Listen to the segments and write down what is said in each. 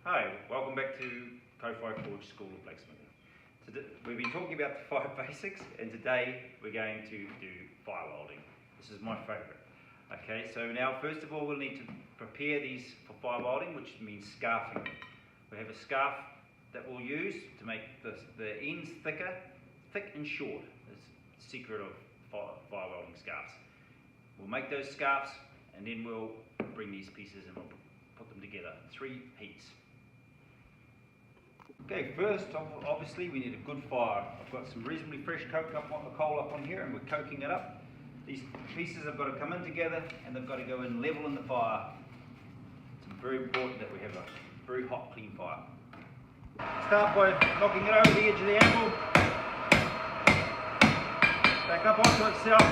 Hi, welcome back to Ko-Fi Forge School of Blacksmithing. Today, we've been talking about the 5 basics, and today we're going to do fire welding. This is my favourite. Okay, so now first of all we'll need to prepare these for fire welding, which means scarfing. We have a scarf that we'll use to make the ends thick and short. That's the secret of fire welding scarves. We'll make those scarves and then we'll bring these pieces and we'll put them together. 3 heats. Okay, first obviously we need a good fire. I've got some reasonably fresh coal up on here and we're coking it up. These pieces have got to come in together and they've got to go in level in the fire. It's very important that we have a very hot, clean fire. Start by knocking it over the edge of the anvil. Back up onto itself.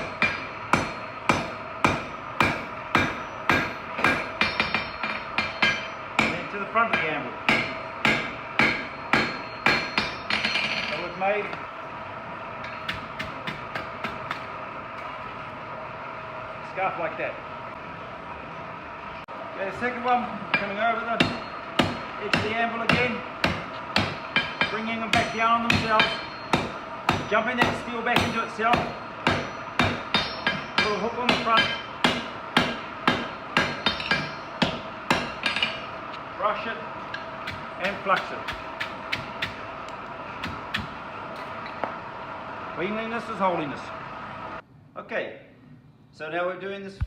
And then to the front of the anvil. Made. Scarf like that. Okay, the second one, coming over the edge of the anvil again, bringing them back down on themselves, jumping that steel back into itself, a little hook on the front, brush it and flux it. Cleanliness is holiness. Okay, so now we're doing this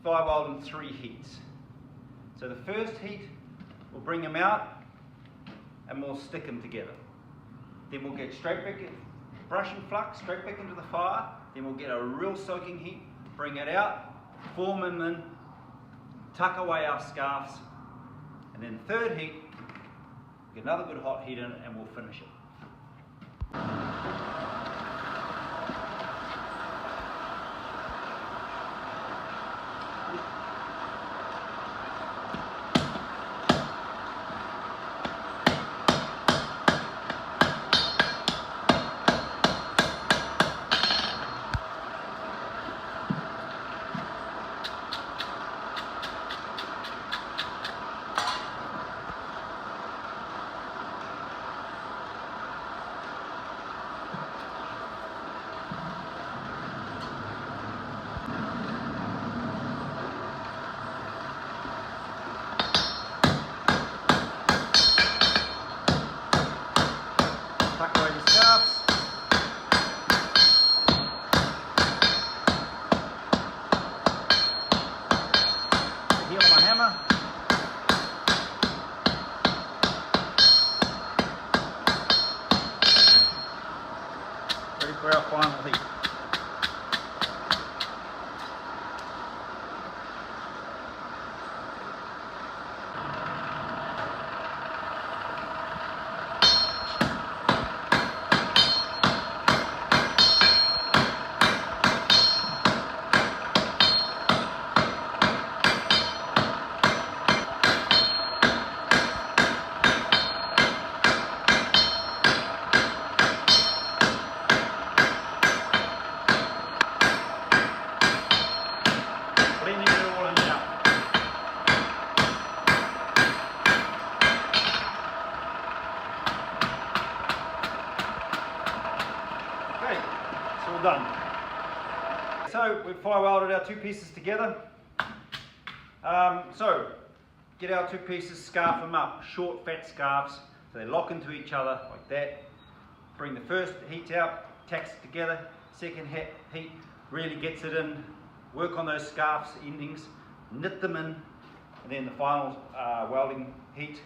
fire weld in 3 heats. So the first heat, we'll bring them out and we'll stick them together. Then we'll get straight back, brush and flux, straight back into the fire. Then we'll get a real soaking heat, bring it out, form them in, tuck away our scarves. And then the third heat, get another good hot heat in and we'll finish it. Tuck away the scarves. The heel of my hammer. Ready for our final heat. Done. So we've fire welded our 2 pieces together. So get our 2 pieces, scarf them up, short fat scarves, so they lock into each other like that. Bring the first heat out, tacks it together. Second heat really gets it in. Work on those scarves endings, knit them in, and then the final welding heat,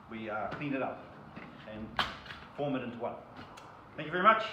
we clean it up and form it into one. Thank you very much.